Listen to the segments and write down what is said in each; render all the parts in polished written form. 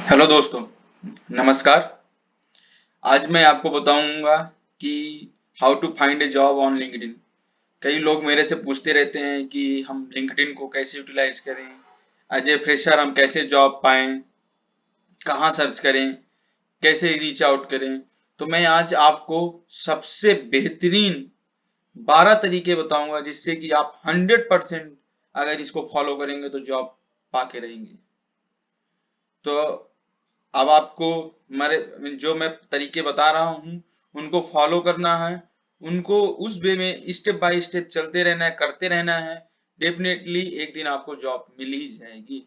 Hello दोस्तों, नमस्कार। आज मैं आपको बताऊंगा कि how to find a job on LinkedIn. कई लोग मेरे से पूछते रहते हैं कि हम लिंक्डइन को कैसे यूटिलाइज करें, एज ए फ्रेशर हम कैसे जॉब पाएं, कहाँ सर्च करें, कैसे रीच आउट करें। तो मैं आज आपको सबसे बेहतरीन 12 तरीके बताऊंगा जिससे कि आप 100% अगर इसको फॉलो करेंगे तो जॉब पाके रहेंगे। तो अब आपको हमारे जो मैं तरीके बता रहा हूँ उनको फॉलो करना है, उनको उस वे में स्टेप बाय स्टेप चलते रहना है, करते रहना है। डेफिनेटली एक दिन आपको जॉब मिल ही जाएगी।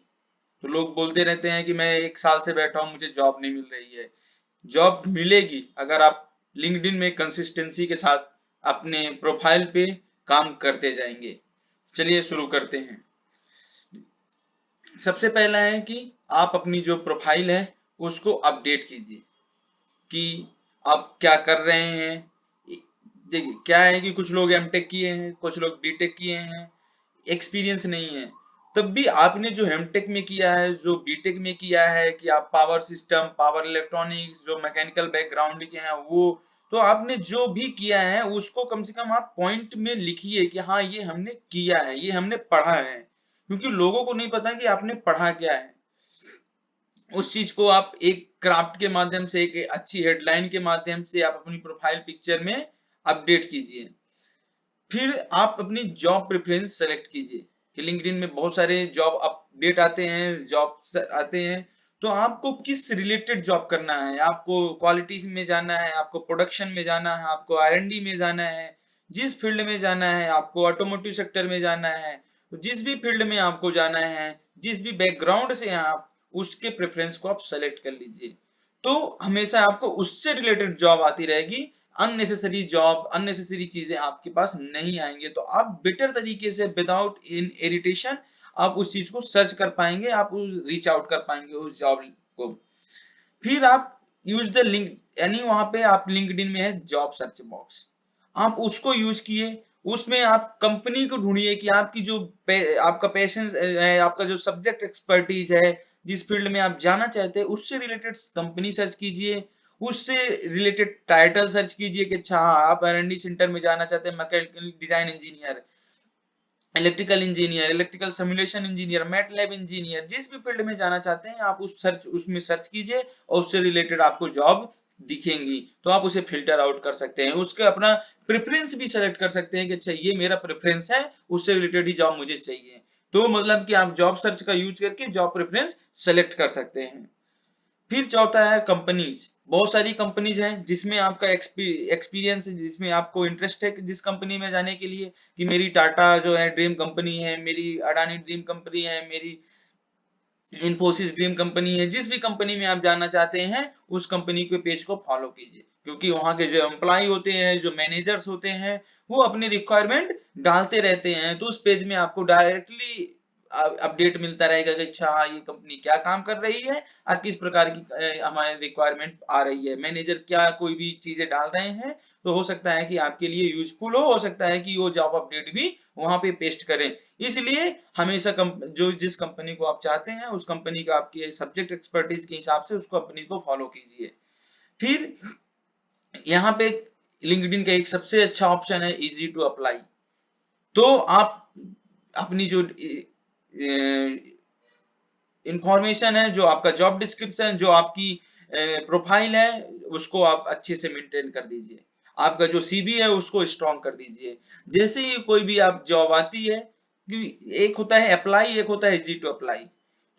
तो लोग बोलते रहते हैं कि मैं 1 साल से बैठा हूँ, मुझे जॉब नहीं मिल रही है। जॉब मिलेगी अगर आप लिंक्डइन में कंसिस्टेंसी के साथ अपने प्रोफाइल पे काम करते जाएंगे। चलिए शुरू करते हैं। सबसे पहला है कि आप अपनी जो प्रोफाइल है उसको अपडेट कीजिए कि आप क्या कर रहे हैं। देखिए क्या है कि कुछ लोग एमटेक किए हैं, कुछ लोग बीटेक किए हैं, एक्सपीरियंस नहीं है। तब भी आपने जो एमटेक में किया है, जो बीटेक में किया है, कि आप पावर सिस्टम, पावर इलेक्ट्रॉनिक्स, जो मैकेनिकल बैकग्राउंड के हैं वो, तो आपने जो भी किया है उसको कम से कम आप पॉइंट में लिखिए कि हाँ ये हमने किया है, ये हमने पढ़ा है। क्योंकि लोगों को नहीं पता कि आपने पढ़ा क्या है। उस चीज को आप एक क्राफ्ट के माध्यम से, एक अच्छी हेडलाइन के माध्यम से आप अपनी प्रोफाइल पिक्चर में अपडेट कीजिए। फिर आप अपनी जॉब प्रेफरेंस सेलेक्ट कीजिए कि लिंक्डइन में बहुत सारे जॉब अपडेट आते हैं, जॉब आते हैं। तो आपको किस रिलेटेड जॉब करना है, आपको क्वालिटी में जाना है, आपको प्रोडक्शन में जाना है, आपको आर&डी में जाना है, जिस फील्ड में जाना है, आपको ऑटोमोटिव सेक्टर में जाना है, तो जिस भी फील्ड में आपको जाना है, जिस भी बैकग्राउंड से हैं आप, उसके प्रेफरेंस को आप सेलेक्ट कर लीजिए। तो हमेशा आपको उससे रिलेटेड जॉब आती रहेगी। अननेसेसरी जॉब, अननेसेसरी चीजें आपके पास नहीं आएंगे। तो आप बेटर तरीके से विदाउट इन इरिटेशन आप उस चीज को सर्च कर पाएंगे, आप रीच आउट कर पाएंगे उस जॉब को। फिर आप यूज द लिंक, यानी वहां पे आप लिंक्डइन में है जॉब सर्च बॉक्स, आप उसको यूज किए। उसमें आप कंपनी को ढूंढिए कि आपकी जो आपका पैशन है, आपका जो सब्जेक्ट एक्सपर्टीज है, जिस फील्ड में आप जाना चाहते हैं उससे रिलेटेड कंपनी सर्च कीजिए। उससे रिलेटेड टाइटल सर्च कीजिए कि अच्छा हाँ आप आर&डी सेंटर में जाना चाहते हैं, mechanical design engineer, electrical engineer, electrical simulation engineer, MATLAB engineer, जिस भी फील्ड में जाना चाहते हैं आप उसमें सर्च कीजिए और उससे रिलेटेड आपको जॉब दिखेंगी। तो आप उसे फिल्टर आउट कर सकते हैं, उसके अपना प्रेफरेंस भी सेलेक्ट कर सकते हैं कि अच्छा ये मेरा प्रेफरेंस है, उससे रिलेटेड ही जॉब मुझे चाहिए। तो मतलब कि आप जॉब सर्च का यूज करके जॉब प्रेफरेंस सेलेक्ट कर सकते हैं। फिर चौथा है कंपनीज। बहुत सारी कंपनीज हैं जिसमें आपका एक्सपीरियंस है, जिसमें आपको इंटरेस्ट है कि जिस कंपनी में जाने के लिए, कि मेरी टाटा जो है ड्रीम कंपनी है, मेरी अडानी ड्रीम कंपनी है, मेरी इन्फोसिस ड्रीम कंपनी है। जिस भी कंपनी में आप जाना चाहते हैं उस कंपनी के पेज को फॉलो कीजिए, क्योंकि वहां के जो एम्प्लॉय होते हैं, जो मैनेजर्स होते हैं, वो अपनी रिक्वायरमेंट डालते रहते हैं। तो उस पेज में आपको डायरेक्टली अपडेट मिलता रहेगा कि अच्छा हाँ ये कंपनी क्या काम कर रही है और किस प्रकार की हमारे रिक्वायरमेंट आ रही है, मैनेजर क्या कोई भी चीजें डाल रहे हैं। तो हो सकता है कि आपके लिए यूजफुल हो सकता है कि वो जॉब अपडेट भी वहां पे पेस्ट करें। इसलिए हमेशा जो जिस कंपनी को आप चाहते हैं उस कंपनी का आपके सब्जेक्ट एक्सपर्टीज के हिसाब से उस कंपनी को फॉलो कीजिए। फिर यहाँ पे लिंक्डइन का एक सबसे अच्छा ऑप्शन है इजी टू अप्लाई। तो आप अपनी जो इंफॉर्मेशन है, जो आपका जॉब डिस्क्रिप्शन, जो आपकी प्रोफाइल है, उसको आप अच्छे से मेंटेन कर दीजिए। आपका जो सीवी है उसको स्ट्रॉन्ग कर दीजिए। जैसे ही कोई भी आप जॉब आती है, एक होता है अप्लाई, एक होता है इजी टू अप्लाई।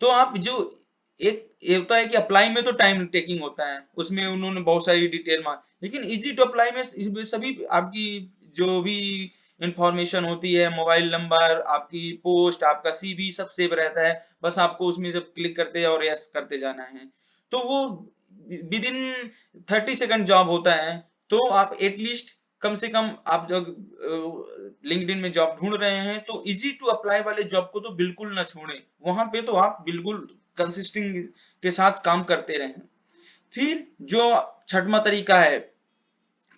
तो आप जो एक ये होता है कि अप्लाई में तो टाइम टेकिंग होता है, उसमें उन्होंने बहुत सारी डिटेल मांग, लेकिन इजी टू अप्लाई में सभी आपकी जो भी इंफॉर्मेशन होती है, मोबाइल नंबर, आपकी पोस्ट, आपका सीवी सब सेव रहता है। बस आपको उसमें जब क्लिक करते और यस करते जाना है। तो वो विद इन 30 सेकंड जॉब होता है। तो आप एटलीस्ट कम से कम आप जब लिंक्डइन में जॉब ढूंढ रहे हैं तो इजी टू अप्लाई वाले जॉब को तो बिल्कुल ना छोड़ें। वहां पे तो आप बिल्कुल कंसिस्टेंट के साथ काम करते रहें। फिर जो छठवां तरीका है,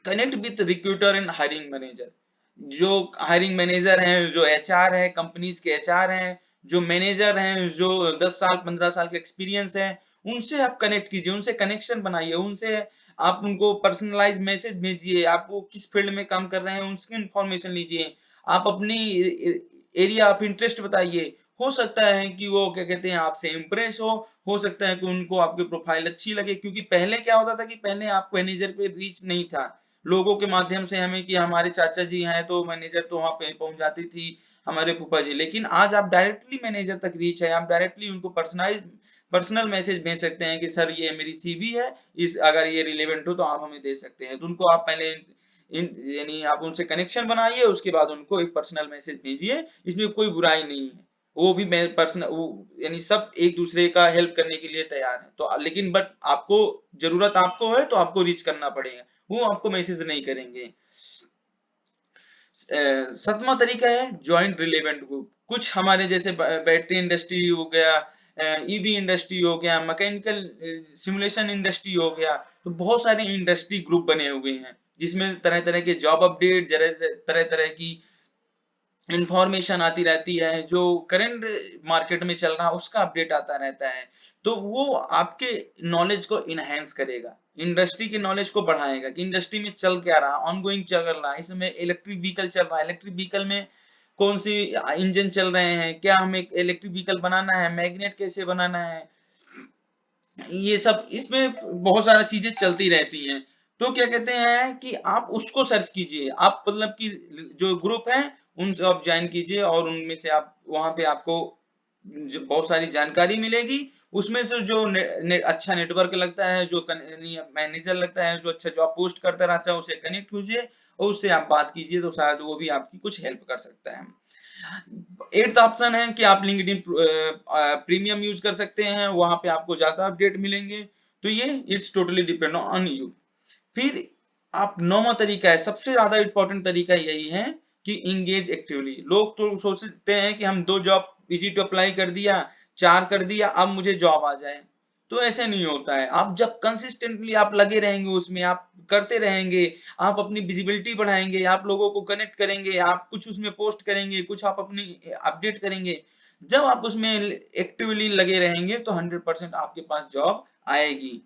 connect with recruiter and hiring manager. जो हायरिंग मैनेजर हैं, जो एचआर है, कंपनीज के एचआर हैं, जो मैनेजर हैं, जो 10 साल 15 साल के एक्सपीरियंस है, उनसे आप कनेक्ट कीजिए, उनसे कनेक्शन बनाइए, उनसे आप उनको पर्सनलाइज मैसेज भेजिए, आप वो किस फील्ड में काम कर रहे हैं उसकी इंफॉर्मेशन लीजिए, आप अपनी एरिया ऑफ इंटरेस्ट बताइए। हो सकता है कि वो क्या कहते हैं आपसे इम्प्रेस हो सकता है कि उनको आपकी प्रोफाइल अच्छी लगे, क्योंकि पहले क्या होता था कि पहले आप मैनेजर पे रीच नहीं था, लोगों के माध्यम से हमें कि हमारे चाचा जी हैं तो मैनेजर तो वहां पे पहुंच जाती थी, हमारे फूफा जी। लेकिन आज आप डायरेक्टली मैनेजर तक रीच है, आप डायरेक्टली उनको पर्सनल मैसेज भेज सकते हैं कि सर ये मेरी सीवी है, इस अगर ये रिलेवेंट हो तो आप हमें दे सकते हैं। तो उनको आप पहले यानी आप उनसे कनेक्शन बनाइए, उसके बाद उनको एक पर्सनल मैसेज भेजिए, इसमें कोई बुराई नहीं है। वो भी मैं पर्सनल यानी सब एक दूसरे का हेल्प करने के लिए तैयार है। तो लेकिन बट आपको जरूरत आपको है तो आपको रीच करना पड़ेगा, वो आपको मैसेज नहीं करेंगे। सातवां तरीका है ज्वाइंट रिलेवेंट ग्रुप। कुछ हमारे जैसे बैटरी इंडस्ट्री हो गया, ईवी इंडस्ट्री हो गया, मैकेनिकल सिमुलेशन इंडस्ट्री हो गया, तो बहुत सारे इंडस्ट्री ग्रुप बने हुए हैं जिसमें तरह तरह के जॉब अपडेट, तरह तरह की इंफॉर्मेशन आती रहती है, जो करंट मार्केट में चल रहा है उसका अपडेट आता रहता है। तो वो आपके नॉलेज को इनहेंस करेगा, इंडस्ट्री के नॉलेज को बढ़ाएगा कि इंडस्ट्री में चल क्या रहा, ऑनगोइंग चल रहा है, इसमें इलेक्ट्रिक व्हीकल चल रहा है, इलेक्ट्रिक व्हीकल में कौन सी इंजन चल रहे हैं, क्या हमें इलेक्ट्रिक व्हीकल बनाना है, मैग्नेट कैसे बनाना है, ये सब इसमें बहुत सारा चीजें चलती रहती हैं। तो क्या कहते हैं कि आप उसको सर्च कीजिए, आप मतलब कि जो ग्रुप है उनसे आप ज्वाइन कीजिए और उनमें से आप वहां पे आपको बहुत सारी जानकारी मिलेगी। उसमें से जो अच्छा नेटवर्क लगता है, जो मैनेजर लगता है, जो अच्छा जॉब पोस्ट करता रहता है, उससे कनेक्ट कीजिए और उससे आप बात कीजिए, तो शायद वो भी आपकी कुछ हेल्प कर सकता है। 8th ऑप्शन है कि आप लिंक्डइन प्रीमियम यूज कर सकते हैं, वहां पे आपको ज्यादा अपडेट मिलेंगे। तो ये it's totally depend on you. फिर आप 9वां तरीका है, सबसे ज्यादा इंपॉर्टेंट तरीका यही है कि इंगेज एक्टिवली। लोग तो सोचते हैं कि हम 2 जॉब इजी टू अप्लाई कर दिया, 4 कर दिया, अब मुझे जॉब आ जाए, तो ऐसे नहीं होता है। आप जब कंसिस्टेंटली आप लगे रहेंगे उसमें, आप करते रहेंगे, आप अपनी विजिबिलिटी बढ़ाएंगे, आप लोगों को कनेक्ट करेंगे, आप कुछ उसमें पोस्ट करेंगे, कुछ आप अपनी अपडेट करेंगे, जब आप उसमें एक्टिवली लगे रहेंगे तो 100% आपके पास जॉब आएगी।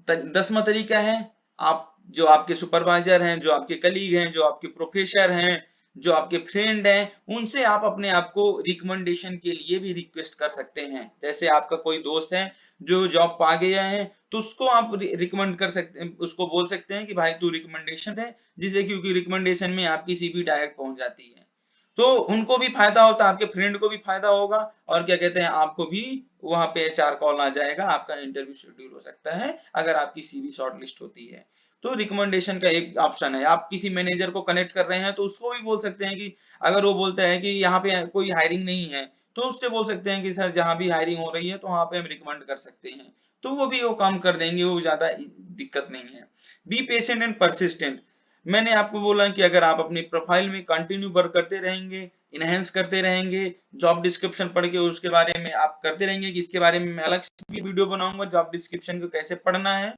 10वां तरीका है, आप जो आपके सुपरवाइजर हैं, जो आपके कलीग हैं, जो आपके प्रोफेसर हैं, जो आपके फ्रेंड हैं, उनसे आप अपने आप को रिकमेंडेशन के लिए भी रिक्वेस्ट कर सकते हैं। जैसे आपका कोई दोस्त है जो जॉब पा गया है, तो उसको आप रिकमेंड कर सकते हैं, उसको बोल सकते हैं कि भाई तू रिकमेंडेशन है, जिससे क्योंकि रिकमेंडेशन में आपकी सीवी डायरेक्ट पहुंच जाती है, तो उनको भी फायदा होता है, आपके फ्रेंड को भी फायदा होगा, और क्या कहते हैं आपको भी वहां पे एचआर कॉल आ जाएगा, आपका इंटरव्यू शेड्यूल हो सकता है अगर आपकी सीवी शॉर्टलिस्ट होती है। तो रिकमेंडेशन का एक ऑप्शन है, आप किसी मैनेजर को कनेक्ट कर रहे हैं तो उसको भी बोल सकते हैं कि अगर वो बोलता है कि यहाँ पे कोई हायरिंग नहीं है, तो उससे बोल सकते हैं कि सर जहां भी हायरिंग हो रही है तो वहां पे हम रिकमेंड कर सकते हैं, तो वो भी वो काम कर देंगे, वो ज्यादा दिक्कत नहीं है। Be patient and persistent. मैंने आपको बोला कि अगर आप अपनी प्रोफाइल में कंटिन्यू वर्क करते रहेंगे, इनहेंस करते रहेंगे, जॉब डिस्क्रिप्शन पढ़ के उसके बारे में आप करते रहेंगे, कि इसके बारे में मैं अलग से भी वीडियो बनाऊंगा जॉब डिस्क्रिप्शन को कैसे पढ़ना है,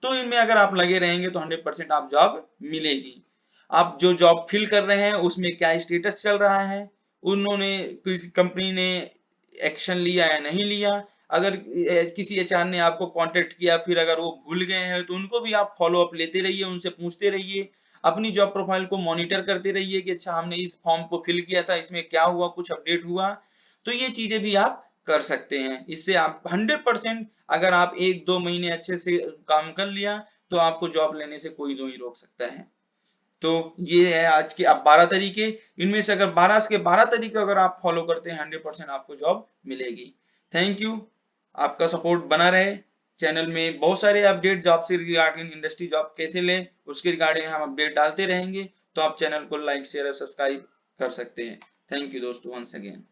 तो इनमें अगर आप लगे रहेंगे तो 100% आप जॉब मिलेगी। आप जो जॉब फिल कर रहे हैं उसमें क्या स्टेटस चल रहा है, उन्होंने किसी कंपनी ने एक्शन लिया या नहीं लिया, अगर किसी एचआर ने आपको कांटेक्ट किया फिर अगर वो भूल गए हैं तो उनको भी आप फॉलो अप लेते रहिए, उनसे पूछते रहिए, अपनी जॉब प्रोफाइल को मॉनिटर करते रहिए कि अच्छा हमने इस फॉर्म को फिल किया था, इसमें क्या हुआ, कुछ अपडेट हुआ, तो ये चीजें भी आप कर सकते हैं। इससे आप 100% अगर आप 1-2 महीने अच्छे से काम कर लिया तो आपको जॉब लेने से कोई नहीं रोक सकता है। तो ये है आज के आप 12 तरीके, इनमें से अगर 12 के 12 तरीके अगर आप फॉलो करते हैं 100% आपको जॉब मिलेगी। थैंक यू, आपका सपोर्ट बना रहे। चैनल में बहुत सारे अपडेट जॉब से रिगार्डिंग, इंडस्ट्री जॉब कैसे ले उसके रिगार्डिंग हम अपडेट डालते रहेंगे, तो आप चैनल को लाइक शेयर और सब्सक्राइब कर सकते हैं। थैंक यू दोस्तों, वंस अगेन।